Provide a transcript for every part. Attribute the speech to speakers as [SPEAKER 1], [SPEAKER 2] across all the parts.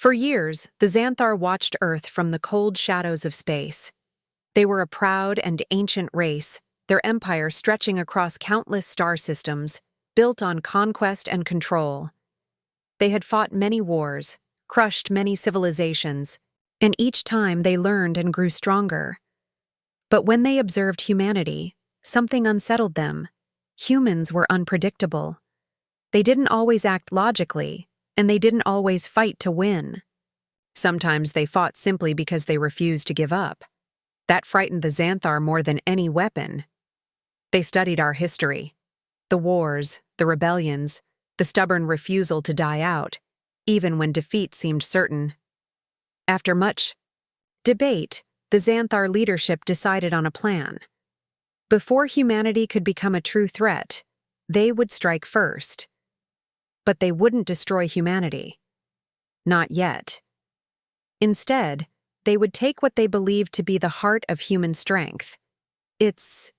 [SPEAKER 1] For years, the Xanthar watched Earth from the cold shadows of space. They were a proud and ancient race, their empire stretching across countless star systems, built on conquest and control. They had fought many wars, crushed many civilizations, and each time they learned and grew stronger. But when they observed humanity, something unsettled them. Humans were unpredictable. They didn't always act logically, and they didn't always fight to win. Sometimes they fought simply because they refused to give up. That frightened the Xanthar more than any weapon. They studied our history. The wars, the rebellions, the stubborn refusal to die out, even when defeat seemed certain. After much debate, the Xanthar leadership decided on a plan. Before humanity could become a true threat, they would strike first. But they wouldn't destroy humanity. Not yet. Instead, they would take what they believed to be the heart of human strength. It's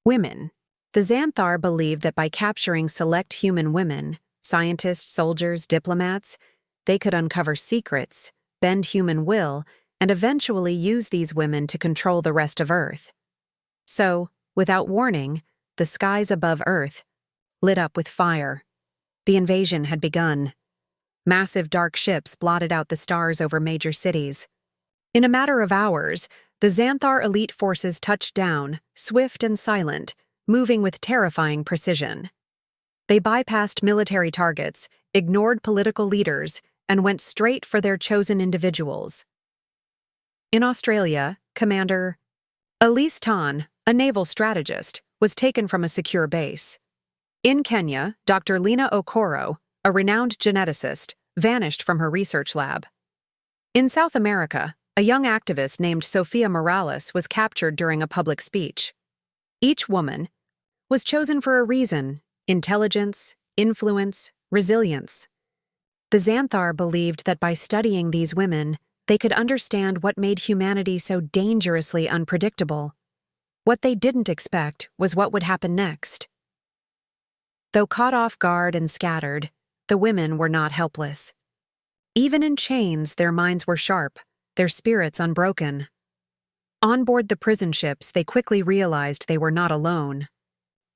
[SPEAKER 1] women. The Xanthar believed that by capturing select human women, scientists, soldiers, diplomats, they could uncover secrets, bend human will, and eventually use these women to control the rest of Earth. So, without warning, the skies above Earth lit up with fire. The invasion had begun. Massive dark ships blotted out the stars over major cities. In a matter of hours, the Xanthar elite forces touched down, swift and silent, moving with terrifying precision. They bypassed military targets, ignored political leaders, and went straight for their chosen individuals. In Australia, Commander Elise Tan, a naval strategist, was taken from a secure base. In Kenya, Dr. Lina Okoro, a renowned geneticist, vanished from her research lab. In South America, a young activist named Sofia Morales was captured during a public speech. Each woman was chosen for a reason: intelligence, influence, resilience. The Xanthar believed that by studying these women, they could understand what made humanity so dangerously unpredictable. What they didn't expect was what would happen next. Though caught off guard and scattered, the women were not helpless. Even in chains, their minds were sharp, their spirits unbroken. On board the prison ships, they quickly realized they were not alone.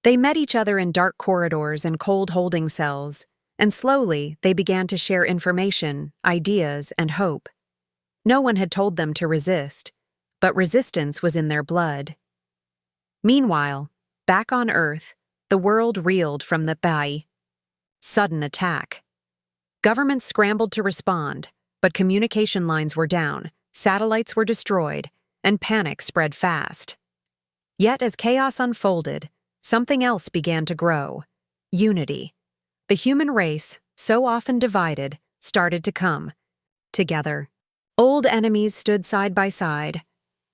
[SPEAKER 1] They met each other in dark corridors and cold holding cells, and slowly they began to share information, ideas, and hope. No one had told them to resist, but resistance was in their blood. Meanwhile, back on Earth, the world reeled from the sudden attack. Governments scrambled to respond, but communication lines were down, satellites were destroyed, and panic spread fast. Yet as chaos unfolded, something else began to grow: unity. The human race, so often divided, started to come together. Old enemies stood side by side.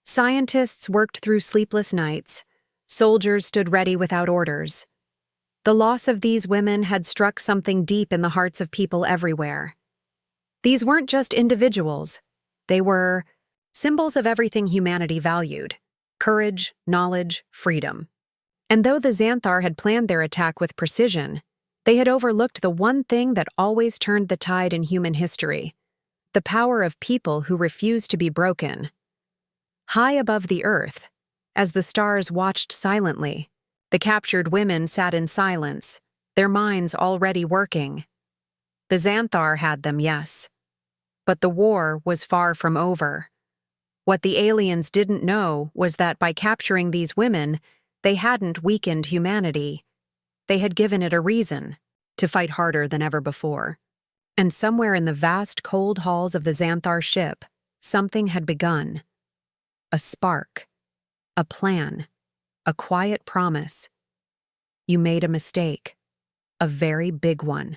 [SPEAKER 1] Scientists worked through sleepless nights. Soldiers stood ready without orders. The loss of these women had struck something deep in the hearts of people everywhere. These weren't just individuals. They were symbols of everything humanity valued: courage, knowledge, freedom. And though the Xanthar had planned their attack with precision, they had overlooked the one thing that always turned the tide in human history: the power of people who refused to be broken. High above the earth, as the stars watched silently, the captured women sat in silence, their minds already working. The Xanthar had them, yes. But the war was far from over. What the aliens didn't know was that by capturing these women, they hadn't weakened humanity. They had given it a reason to fight harder than ever before. And somewhere in the vast cold halls of the Xanthar ship, something had begun. A spark. A plan. A quiet promise. You made a mistake. A very big one.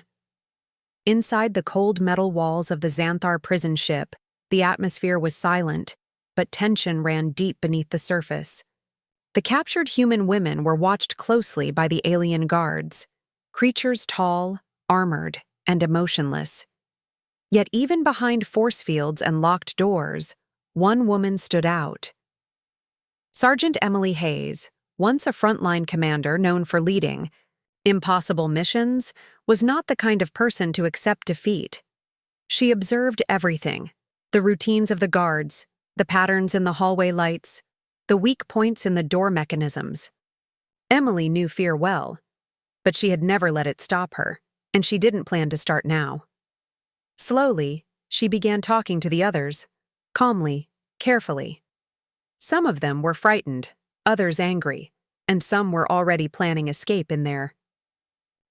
[SPEAKER 1] Inside the cold metal walls of the Xanthar prison ship, the atmosphere was silent, but tension ran deep beneath the surface. The captured human women were watched closely by the alien guards, creatures tall, armored, and emotionless. Yet even behind force fields and locked doors, one woman stood out. Sergeant Emily Hayes, once a frontline commander known for leading impossible missions, was not the kind of person to accept defeat. She observed everything: the routines of the guards, the patterns in the hallway lights, the weak points in the door mechanisms. Emily knew fear well, but she had never let it stop her, and she didn't plan to start now. Slowly, she began talking to the others, calmly, carefully. Some of them were frightened, others angry, and some were already planning escape in their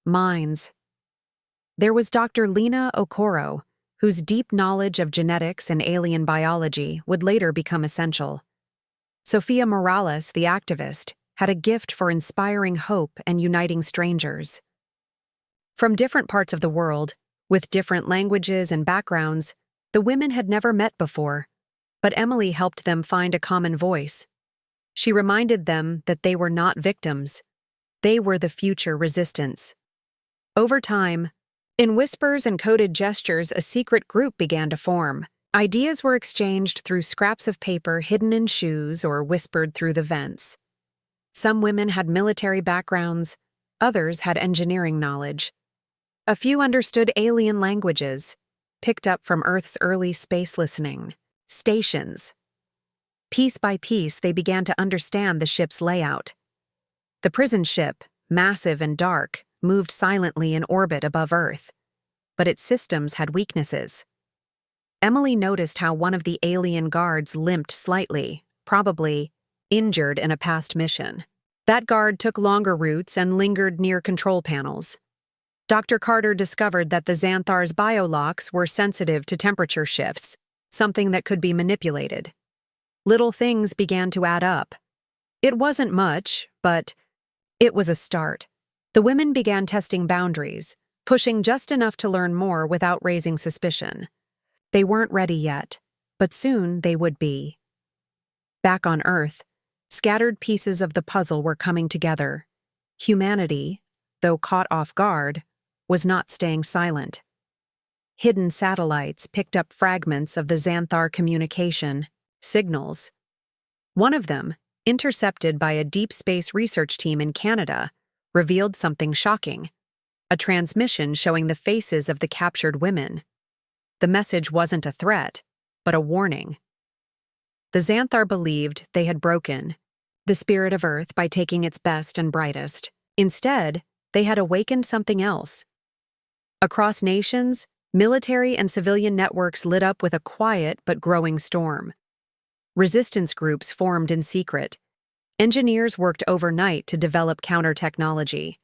[SPEAKER 1] minds. There was Dr. Lena Okoro, whose deep knowledge of genetics and alien biology would later become essential. Sophia Morales, the activist, had a gift for inspiring hope and uniting strangers. From different parts of the world, with different languages and backgrounds, the women had never met before, but Emily helped them find a common voice. She reminded them that they were not victims. They were the future resistance. Over time, in whispers and coded gestures, a secret group began to form. Ideas were exchanged through scraps of paper hidden in shoes or whispered through the vents. Some women had military backgrounds, others had engineering knowledge. A few understood alien languages, picked up from Earth's early space listening stations. Piece by piece, they began to understand the ship's layout. The prison ship, massive and dark, moved silently in orbit above Earth, but its systems had weaknesses. Emily noticed how one of the alien guards limped slightly, probably injured in a past mission. That guard took longer routes and lingered near control panels. Dr. Carter discovered that the Xanthar's biolocks were sensitive to temperature shifts, something that could be manipulated. Little things began to add up. It wasn't much, but it was a start. The women began testing boundaries, pushing just enough to learn more without raising suspicion. They weren't ready yet, but soon they would be. Back on Earth, scattered pieces of the puzzle were coming together. Humanity, though caught off guard, was not staying silent. Hidden satellites picked up fragments of the Xanthar communication signals. One of them, intercepted by a deep space research team in Canada, revealed something shocking: a transmission showing the faces of the captured women. The message wasn't a threat, but a warning. The Xanthar believed they had broken the spirit of Earth by taking its best and brightest. Instead, they had awakened something else. Across nations, military and civilian networks lit up with a quiet but growing storm. Resistance groups formed in secret. Engineers worked overnight to develop counter-technology.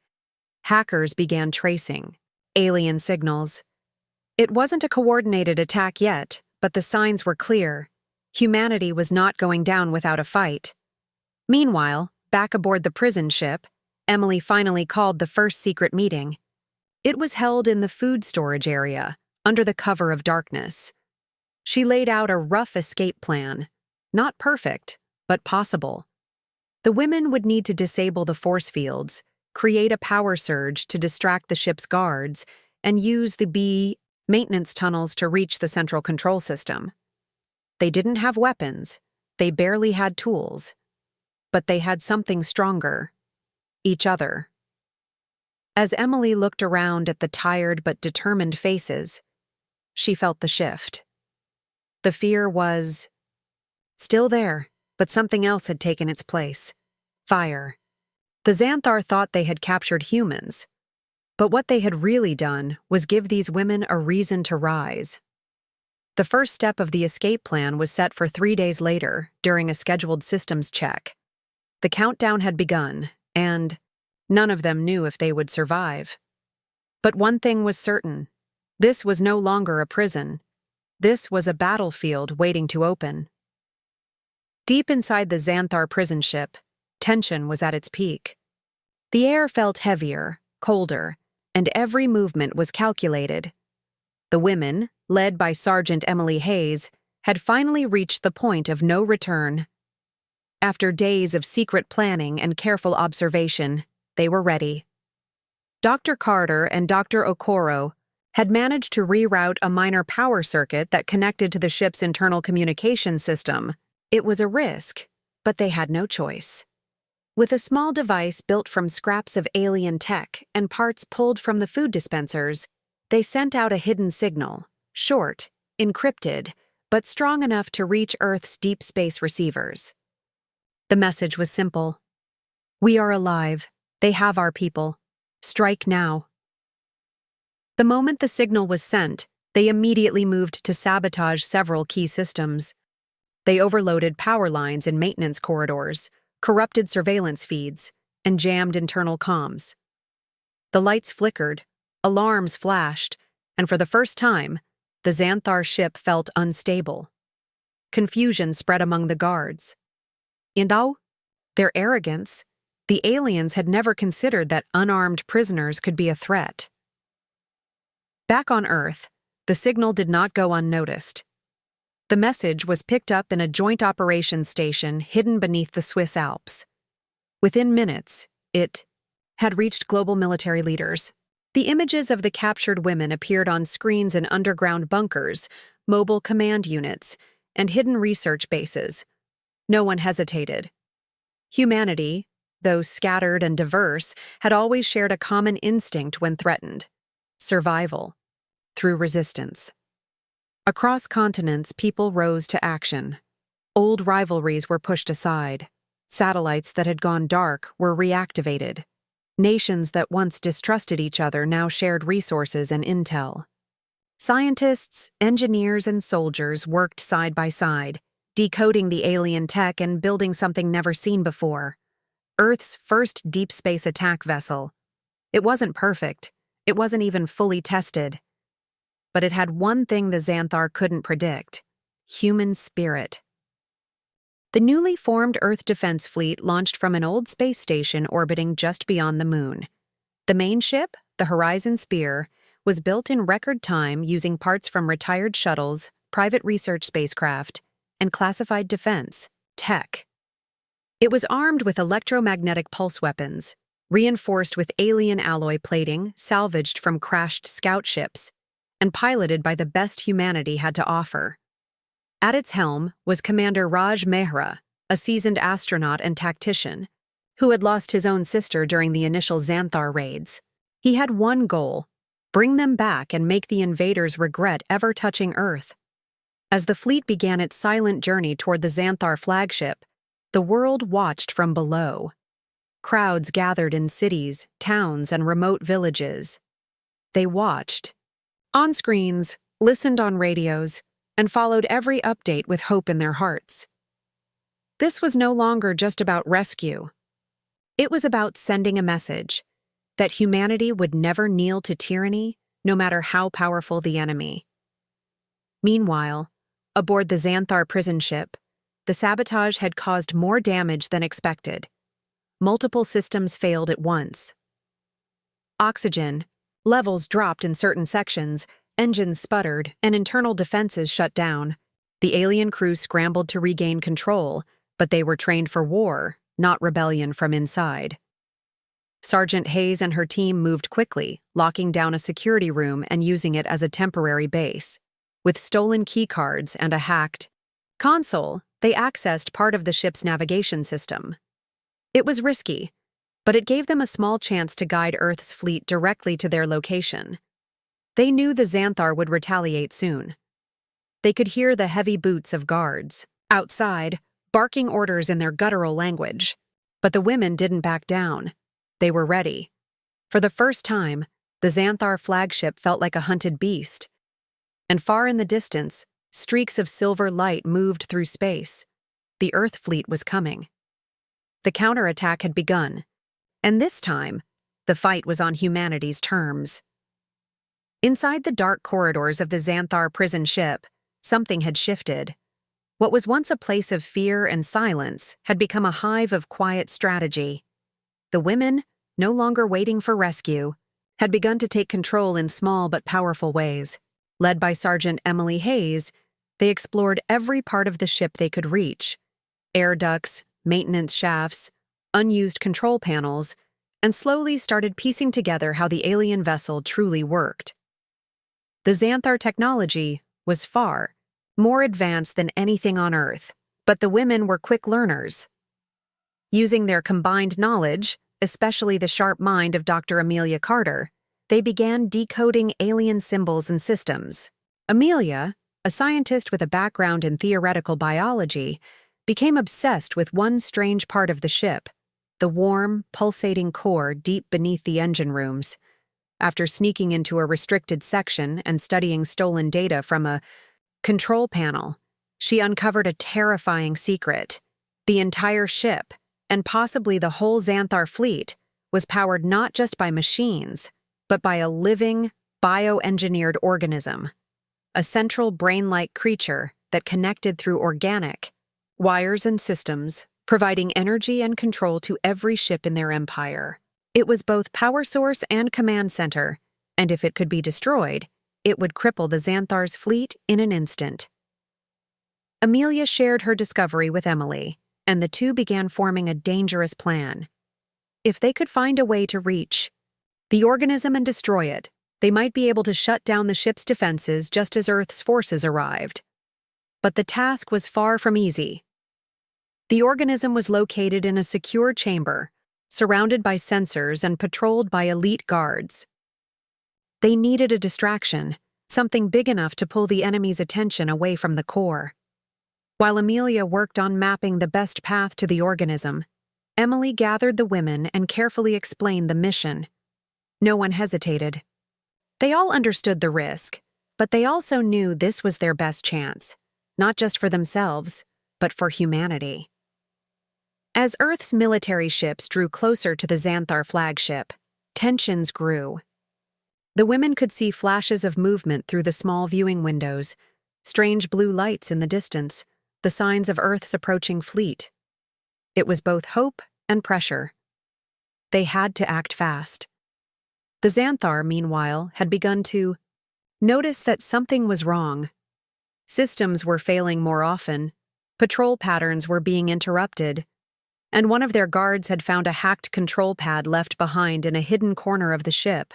[SPEAKER 1] Hackers began tracing alien signals. It wasn't a coordinated attack yet, but the signs were clear. Humanity was not going down without a fight. Meanwhile, back aboard the prison ship, Emily finally called the first secret meeting. It was held in the food storage area, under the cover of darkness. She laid out a rough escape plan. Not perfect, but possible. The women would need to disable the force fields, create a power surge to distract the ship's guards, and use the B maintenance tunnels to reach the central control system. They didn't have weapons, they barely had tools. But they had something stronger: each other. As Emily looked around at the tired but determined faces, she felt the shift. The fear was still there, but something else had taken its place: fire. The Xanthar thought they had captured humans, but what they had really done was give these women a reason to rise. The first step of the escape plan was set for 3 days later, during a scheduled systems check. The countdown had begun, and none of them knew if they would survive. But one thing was certain: this was no longer a prison. This was a battlefield waiting to open. Deep inside the Xanthar prison ship, tension was at its peak. The air felt heavier, colder, and every movement was calculated. The women, led by Sergeant Emily Hayes, had finally reached the point of no return. After days of secret planning and careful observation, they were ready. Dr. Carter and Dr. Okoro had managed to reroute a minor power circuit that connected to the ship's internal communication system. It was a risk, but they had no choice. With a small device built from scraps of alien tech and parts pulled from the food dispensers, they sent out a hidden signal, short, encrypted, but strong enough to reach Earth's deep space receivers. The message was simple. We are alive. They have our people. Strike now. The moment the signal was sent, they immediately moved to sabotage several key systems. They overloaded power lines and maintenance corridors, corrupted surveillance feeds, and jammed internal comms. The lights flickered, alarms flashed, and for the first time, the Xanthar ship felt unstable. Confusion spread among the guards. And their arrogance, the aliens had never considered that unarmed prisoners could be a threat. Back on Earth, the signal did not go unnoticed. The message was picked up in a joint operations station hidden beneath the Swiss Alps. Within minutes, it had reached global military leaders. The images of the captured women appeared on screens in underground bunkers, mobile command units, and hidden research bases. No one hesitated. Humanity, though scattered and diverse, had always shared a common instinct when threatened: survival through resistance. Across continents, people rose to action. Old rivalries were pushed aside. Satellites that had gone dark were reactivated. Nations that once distrusted each other now shared resources and intel. Scientists, engineers, and soldiers worked side by side, decoding the alien tech and building something never seen before: Earth's first deep space attack vessel. It wasn't perfect. It wasn't even fully tested. But it had one thing the Xanthar couldn't predict: human spirit. The newly formed Earth Defense Fleet launched from an old space station orbiting just beyond the moon. The main ship, the Horizon Spear, was built in record time using parts from retired shuttles, private research spacecraft, and classified defense tech. It was armed with electromagnetic pulse weapons, reinforced with alien alloy plating salvaged from crashed scout ships, and piloted by the best humanity had to offer. At its helm was Commander Raj Mehra, a seasoned astronaut and tactician, who had lost his own sister during the initial Xanthar raids. He had one goal: bring them back and make the invaders regret ever touching Earth. As the fleet began its silent journey toward the Xanthar flagship, the world watched from below. Crowds gathered in cities, towns, and remote villages. They watched on screens, listened on radios, and followed every update with hope in their hearts. This was no longer just about rescue. It was about sending a message that humanity would never kneel to tyranny, no matter how powerful the enemy. Meanwhile, aboard the Xanthar prison ship, the sabotage had caused more damage than expected. Multiple systems failed at once. Oxygen levels dropped in certain sections, engines sputtered, and internal defenses shut down. The alien crew scrambled to regain control, but they were trained for war, not rebellion from inside. Sergeant Hayes and her team moved quickly, locking down a security room and using it as a temporary base. With stolen keycards and a hacked console, they accessed part of the ship's navigation system. It was risky, but it gave them a small chance to guide Earth's fleet directly to their location. They knew the Xanthar would retaliate soon. They could hear the heavy boots of guards outside, barking orders in their guttural language. But the women didn't back down. They were ready. For the first time, the Xanthar flagship felt like a hunted beast. And far in the distance, streaks of silver light moved through space. The Earth fleet was coming. The counterattack had begun, and this time, the fight was on humanity's terms. Inside the dark corridors of the Xanthar prison ship, something had shifted. What was once a place of fear and silence had become a hive of quiet strategy. The women, no longer waiting for rescue, had begun to take control in small but powerful ways. Led by Sergeant Emily Hayes, they explored every part of the ship they could reach: air ducts, maintenance shafts, unused control panels, and slowly started piecing together how the alien vessel truly worked. The Xanthar technology was far more advanced than anything on Earth, but the women were quick learners. Using their combined knowledge, especially the sharp mind of Dr. Amelia Carter, they began decoding alien symbols and systems. Amelia, a scientist with a background in theoretical biology, became obsessed with one strange part of the ship, the warm, pulsating core deep beneath the engine rooms. After sneaking into a restricted section and studying stolen data from a control panel, she uncovered a terrifying secret. The entire ship, and possibly the whole Xanthar fleet, was powered not just by machines, but by a living, bioengineered organism, a central brain-like creature that connected through organic wires and systems, providing energy and control to every ship in their empire. It was both power source and command center, and if it could be destroyed, it would cripple the Xanthar's fleet in an instant. Amelia shared her discovery with Emily, and the two began forming a dangerous plan. If they could find a way to reach the organism and destroy it, they might be able to shut down the ship's defenses just as Earth's forces arrived. But the task was far from easy. The organism was located in a secure chamber, surrounded by sensors and patrolled by elite guards. They needed a distraction, something big enough to pull the enemy's attention away from the core. While Amelia worked on mapping the best path to the organism, Emily gathered the women and carefully explained the mission. No one hesitated. They all understood the risk, but they also knew this was their best chance, not just for themselves, but for humanity. As Earth's military ships drew closer to the Xanthar flagship, tensions grew. The women could see flashes of movement through the small viewing windows, strange blue lights in the distance, the signs of Earth's approaching fleet. It was both hope and pressure. They had to act fast. The Xanthar, meanwhile, had begun to notice that something was wrong. Systems were failing more often, patrol patterns were being interrupted, and one of their guards had found a hacked control pad left behind in a hidden corner of the ship.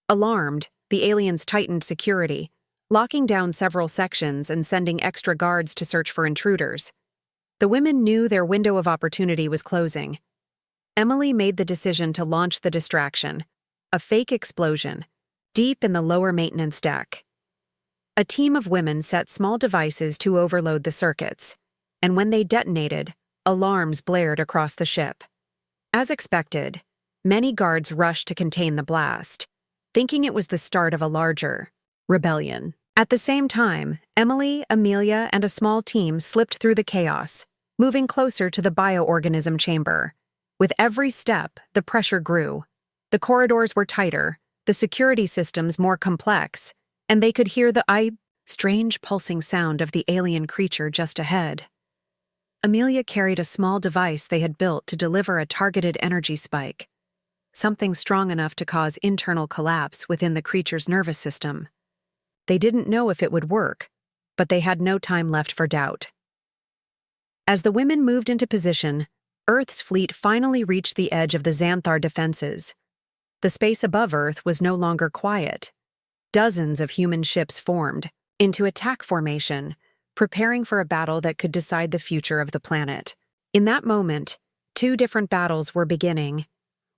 [SPEAKER 1] Alarmed, the aliens tightened security, locking down several sections and sending extra guards to search for intruders. The women knew their window of opportunity was closing. Emily made the decision to launch the distraction, a fake explosion, deep in the lower maintenance deck. A team of women set small devices to overload the circuits, and when they detonated, alarms blared across the ship. As expected, many guards rushed to contain the blast, thinking it was the start of a larger rebellion. At the same time, Emily, Amelia, and a small team slipped through the chaos, moving closer to the bioorganism chamber. With every step, the pressure grew. The corridors were tighter, the security systems more complex, and they could hear the strange pulsing sound of the alien creature just ahead. Amelia carried a small device they had built to deliver a targeted energy spike, something strong enough to cause internal collapse within the creature's nervous system. They didn't know if it would work, but they had no time left for doubt. As the women moved into position, Earth's fleet finally reached the edge of the Xanthar defenses. The space above Earth was no longer quiet. Dozens of human ships formed into attack formation, preparing for a battle that could decide the future of the planet. In that moment, two different battles were beginning,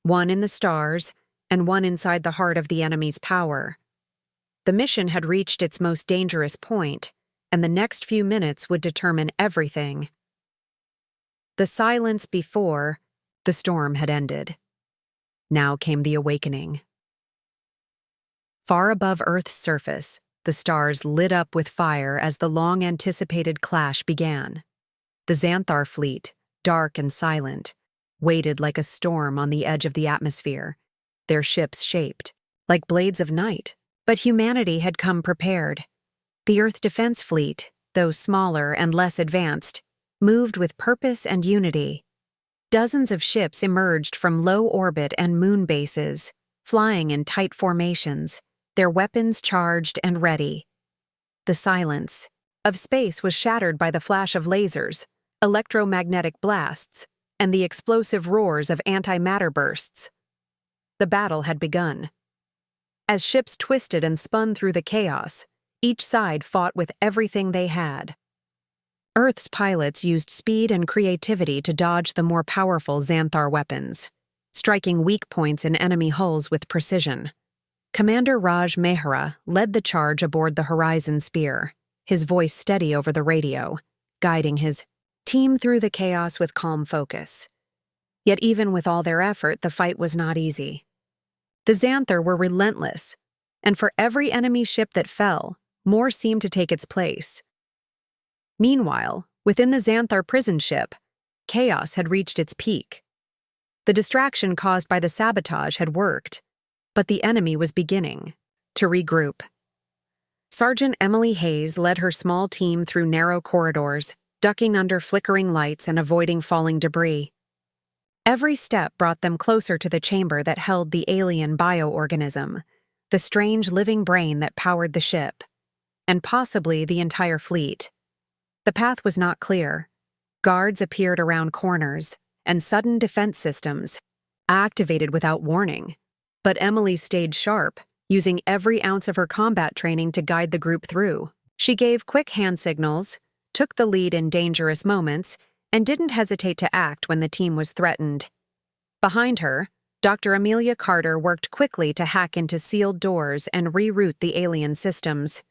[SPEAKER 1] one in the stars and one inside the heart of the enemy's power. The mission had reached its most dangerous point, and the next few minutes would determine everything. The silence before the storm had ended. Now came the awakening. Far above Earth's surface, the stars lit up with fire as the long-anticipated clash began. The Xanthar fleet, dark and silent, waited like a storm on the edge of the atmosphere, their ships shaped like blades of night. But humanity had come prepared. The Earth Defense Fleet, though smaller and less advanced, moved with purpose and unity. Dozens of ships emerged from low orbit and moon bases, flying in tight formations, their weapons charged and ready. The silence of space was shattered by the flash of lasers, electromagnetic blasts, and the explosive roars of antimatter bursts. The battle had begun. As ships twisted and spun through the chaos, each side fought with everything they had. Earth's pilots used speed and creativity to dodge the more powerful Xanthar weapons, striking weak points in enemy hulls with precision. Commander Raj Mehra led the charge aboard the Horizon Spear, his voice steady over the radio, guiding his team through the chaos with calm focus. Yet even with all their effort, the fight was not easy. The Xanthar were relentless, and for every enemy ship that fell, more seemed to take its place. Meanwhile, within the Xanthar prison ship, chaos had reached its peak. The distraction caused by the sabotage had worked, but the enemy was beginning to regroup. Sergeant Emily Hayes led her small team through narrow corridors, ducking under flickering lights and avoiding falling debris. Every step brought them closer to the chamber that held the alien bioorganism, the strange living brain that powered the ship, and possibly the entire fleet. The path was not clear. Guards appeared around corners, and sudden defense systems activated without warning. But Emily stayed sharp, using every ounce of her combat training to guide the group through. She gave quick hand signals, took the lead in dangerous moments, and didn't hesitate to act when the team was threatened. Behind her, Dr. Amelia Carter worked quickly to hack into sealed doors and reroute the alien systems.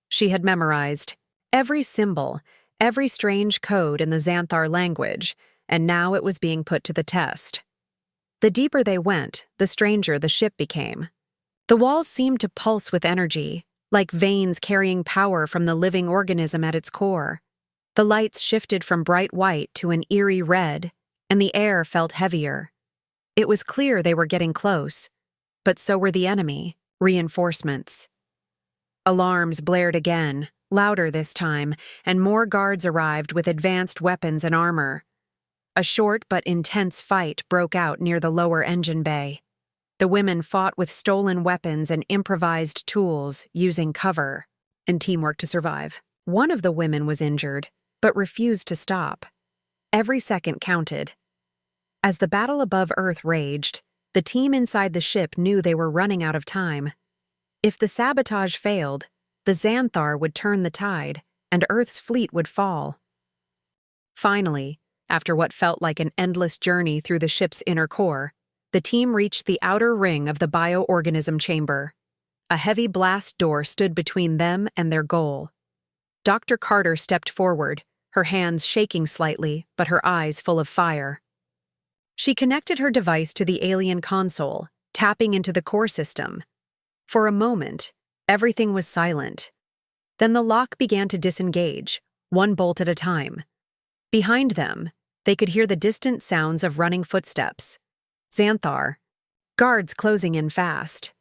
[SPEAKER 1] She had memorized every symbol, every strange code in the Xanthar language, and now it was being put to the test. The deeper they went, the stranger the ship became. The walls seemed to pulse with energy, like veins carrying power from the living organism at its core. The lights shifted from bright white to an eerie red, and the air felt heavier. It was clear they were getting close, but so were the enemy, reinforcements. Alarms blared again, louder this time, and more guards arrived with advanced weapons and armor. A short but intense fight broke out near the lower engine bay. The women fought with stolen weapons and improvised tools, using cover and teamwork to survive. One of the women was injured, but refused to stop. Every second counted. As the battle above Earth raged, the team inside the ship knew they were running out of time. If the sabotage failed, the Xanthar would turn the tide, and Earth's fleet would fall. Finally, after what felt like an endless journey through the ship's inner core, the team reached the outer ring of the bioorganism chamber. A heavy blast door stood between them and their goal. Dr. Carter stepped forward, her hands shaking slightly, but her eyes full of fire. She connected her device to the alien console, tapping into the core system. For a moment, everything was silent. Then the lock began to disengage, one bolt at a time. Behind them, they could hear the distant sounds of running footsteps. Xanthar, guards closing in fast.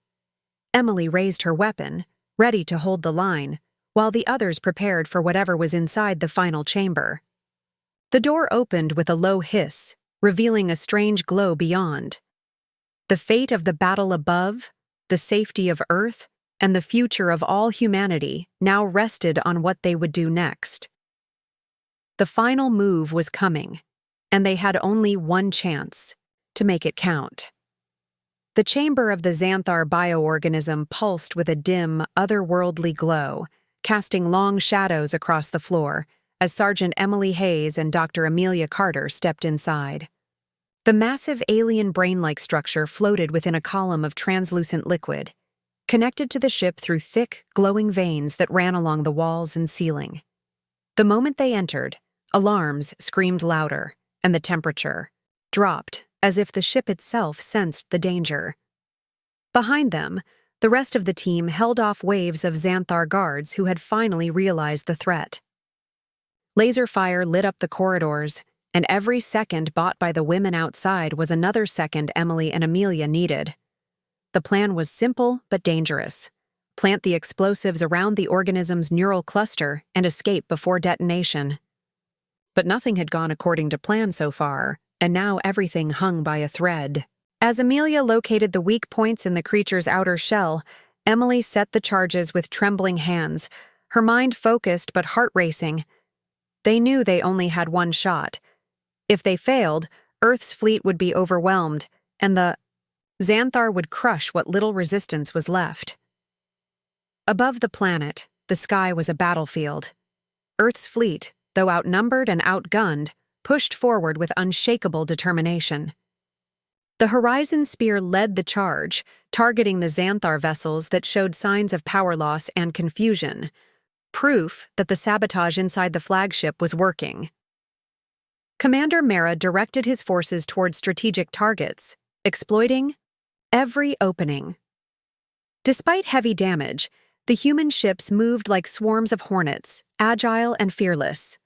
[SPEAKER 1] Emily raised her weapon, ready to hold the line, while the others prepared for whatever was inside the final chamber. The door opened with a low hiss, revealing a strange glow beyond. The fate of the battle above, the safety of Earth, and the future of all humanity now rested on what they would do next. The final move was coming, and they had only one chance to make it count. The chamber of the Xanthar bioorganism pulsed with a dim, otherworldly glow, casting long shadows across the floor as Sergeant Emily Hayes and Dr. Amelia Carter stepped inside. The massive alien brain-like structure floated within a column of translucent liquid, connected to the ship through thick, glowing veins that ran along the walls and ceiling. The moment they entered, alarms screamed louder, and the temperature dropped as if the ship itself sensed the danger. Behind them, the rest of the team held off waves of Xanthar guards who had finally realized the threat. Laser fire lit up the corridors, and every second bought by the women outside was another second Emily and Amelia needed. The plan was simple but dangerous. Plant the explosives around the organism's neural cluster and escape before detonation. But nothing had gone according to plan so far, and now everything hung by a thread. As Amelia located the weak points in the creature's outer shell, Emily set the charges with trembling hands, her mind focused but heart racing. They knew they only had one shot. If they failed, Earth's fleet would be overwhelmed, and the Xanthar would crush what little resistance was left. Above the planet, the sky was a battlefield. Earth's fleet, though outnumbered and outgunned, pushed forward with unshakable determination. The Horizon Spear led the charge, targeting the Xanthar vessels that showed signs of power loss and confusion, proof that the sabotage inside the flagship was working. Commander Mara directed his forces toward strategic targets, exploiting every opening. Despite heavy damage, the human ships moved like swarms of hornets, agile and fearless.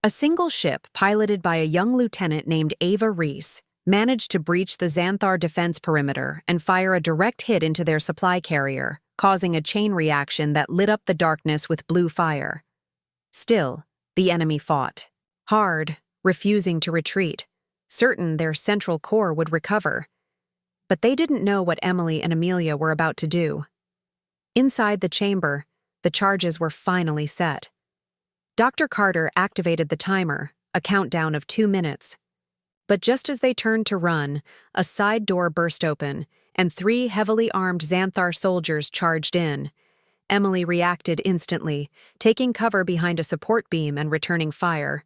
[SPEAKER 1] A single ship, piloted by a young lieutenant named Ava Reese, managed to breach the Xanthar defense perimeter and fire a direct hit into their supply carrier, causing a chain reaction that lit up the darkness with blue fire. Still, the enemy fought, hard, refusing to retreat, certain their central core would recover. But they didn't know what Emily and Amelia were about to do. Inside the chamber, the charges were finally set. Dr. Carter activated the timer, a countdown of 2 minutes. But just as they turned to run, a side door burst open, and 3 heavily armed Xanthar soldiers charged in. Emily reacted instantly, taking cover behind a support beam and returning fire.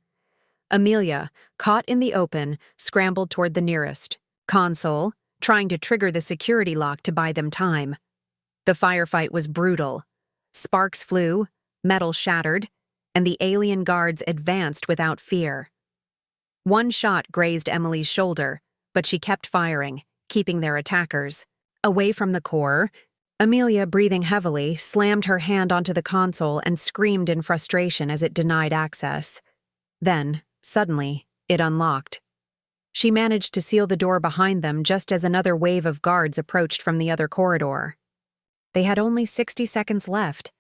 [SPEAKER 1] Amelia, caught in the open, scrambled toward the nearest console, trying to trigger the security lock to buy them time. The firefight was brutal. Sparks flew, metal shattered, and the alien guards advanced without fear. One shot grazed Emily's shoulder, but she kept firing, keeping their attackers away from the core. Amelia, breathing heavily, slammed her hand onto the console and screamed in frustration as it denied access. Then, suddenly, it unlocked. She managed to seal the door behind them just as another wave of guards approached from the other corridor. They had only 60 seconds left.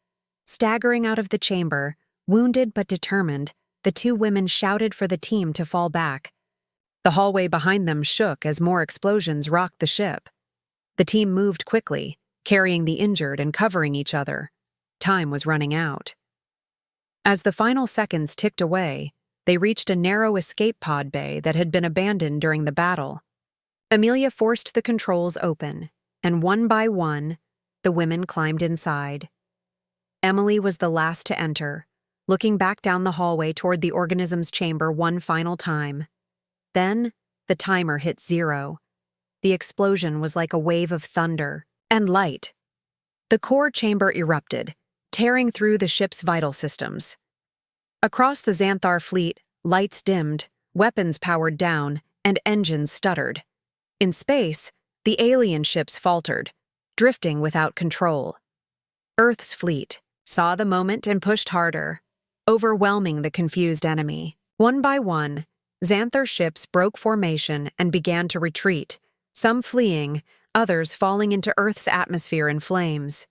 [SPEAKER 1] Staggering out of the chamber, wounded but determined, the 2 women shouted for the team to fall back. The hallway behind them shook as more explosions rocked the ship. The team moved quickly, carrying the injured and covering each other. Time was running out. As the final seconds ticked away, they reached a narrow escape pod bay that had been abandoned during the battle. Amelia forced the controls open, and one by one, the women climbed inside. Emily was the last to enter, looking back down the hallway toward the organism's chamber one final time. Then, the timer hit 0. The explosion was like a wave of thunder and light. The core chamber erupted, tearing through the ship's vital systems. Across the Xanthar fleet, lights dimmed, weapons powered down, and engines stuttered. In space, the alien ships faltered, drifting without control. Earth's fleet saw the moment and pushed harder, overwhelming the confused enemy. One by one, Xanthar ships broke formation and began to retreat, some fleeing, others falling into Earth's atmosphere in flames.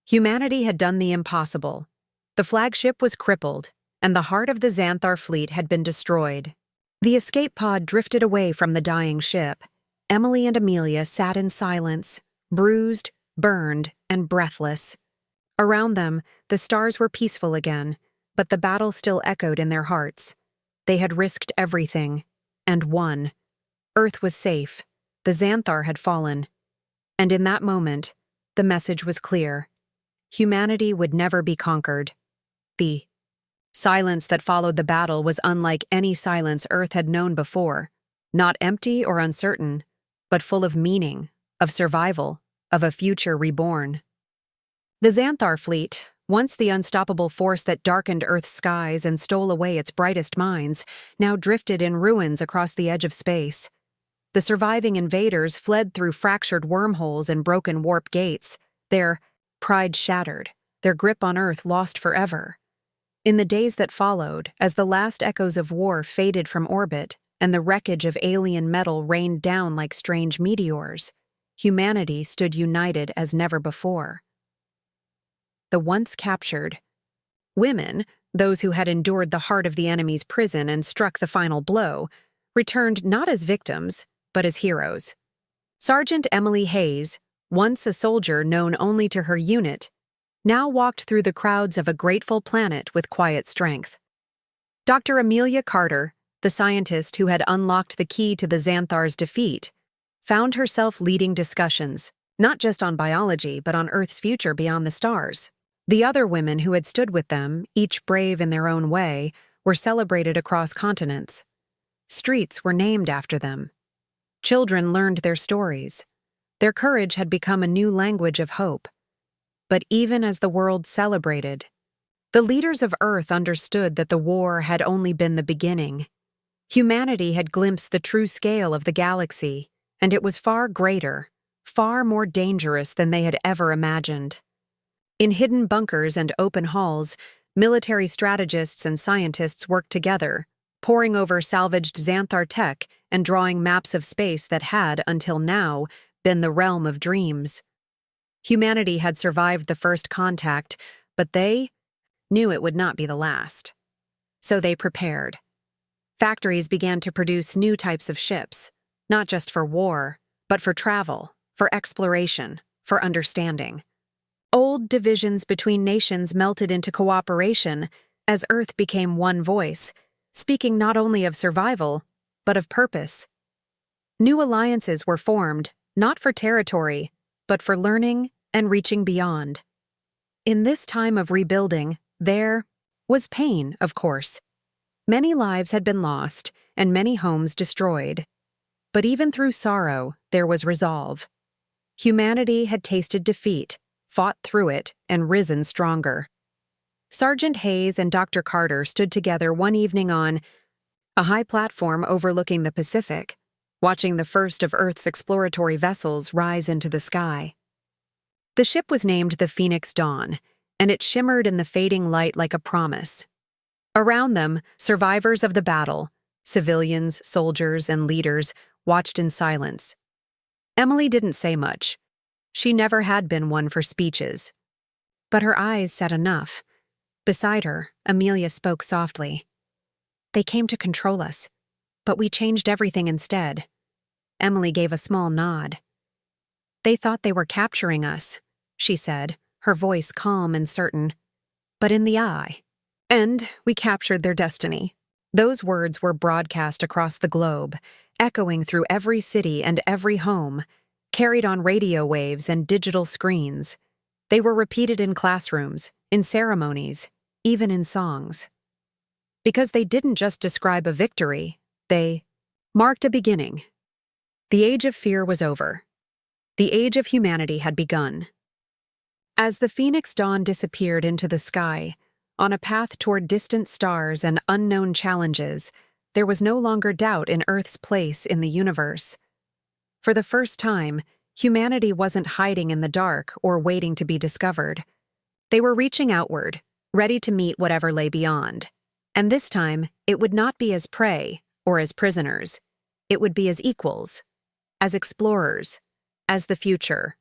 [SPEAKER 1] Humanity had done the impossible. The flagship was crippled, and the heart of the Xanthar fleet had been destroyed. The escape pod drifted away from the dying ship. Emily and Amelia sat in silence, bruised, burned, and breathless. Around them, the stars were peaceful again, but the battle still echoed in their hearts. They had risked everything, and won. Earth was safe. The Xanthar had fallen. And in that moment, the message was clear. Humanity would never be conquered. The silence that followed the battle was unlike any silence Earth had known before, not empty or uncertain, but full of meaning, of survival, of a future reborn. The Xanthar fleet, once the unstoppable force that darkened Earth's skies and stole away its brightest minds, now drifted in ruins across the edge of space. The surviving invaders fled through fractured wormholes and broken warp gates, their pride shattered, their grip on Earth lost forever. In the days that followed, as the last echoes of war faded from orbit and the wreckage of alien metal rained down like strange meteors, humanity stood united as never before. The once captured women, those who had endured the heart of the enemy's prison and struck the final blow, returned not as victims, but as heroes. Sergeant Emily Hayes, once a soldier known only to her unit, now walked through the crowds of a grateful planet with quiet strength. Dr. Amelia Carter, the scientist who had unlocked the key to the Xanthar's defeat, found herself leading discussions, not just on biology but on Earth's future beyond the stars. The other women who had stood with them, each brave in their own way, were celebrated across continents. Streets were named after them. Children learned their stories. Their courage had become a new language of hope. But even as the world celebrated, the leaders of Earth understood that the war had only been the beginning. Humanity had glimpsed the true scale of the galaxy, and it was far greater, far more dangerous than they had ever imagined. In hidden bunkers and open halls, military strategists and scientists worked together, poring over salvaged Xanthar tech and drawing maps of space that had, until now, been the realm of dreams. Humanity had survived the first contact, but they knew it would not be the last. So they prepared. Factories began to produce new types of ships, not just for war, but for travel, for exploration, for understanding. Old divisions between nations melted into cooperation as Earth became one voice, speaking not only of survival, but of purpose. New alliances were formed, not for territory, but for learning and reaching beyond. In this time of rebuilding, there was pain, of course. Many lives had been lost and many homes destroyed. But even through sorrow, there was resolve. Humanity had tasted defeat, fought through it, and risen stronger. Sergeant Hayes and Dr. Carter stood together one evening on a high platform overlooking the Pacific, watching the first of Earth's exploratory vessels rise into the sky. The ship was named the Phoenix Dawn, and it shimmered in the fading light like a promise. Around them, survivors of the battle, civilians, soldiers, and leaders, watched in silence. Emily didn't say much. She never had been one for speeches. But her eyes said enough. Beside her, Amelia spoke softly. "They came to control us, but we changed everything instead." Emily gave a small nod. "They thought they were capturing us," she said, her voice calm and certain. "But in the eye. And we captured their destiny." Those words were broadcast across the globe, echoing through every city and every home, carried on radio waves and digital screens. They were repeated in classrooms, in ceremonies, even in songs. Because they didn't just describe a victory, they marked a beginning. The age of fear was over. The age of humanity had begun. As the Phoenix Dawn disappeared into the sky, on a path toward distant stars and unknown challenges, there was no longer doubt in Earth's place in the universe. For the first time, humanity wasn't hiding in the dark or waiting to be discovered. They were reaching outward, ready to meet whatever lay beyond. And this time, it would not be as prey or as prisoners. It would be as equals, as explorers, as the future.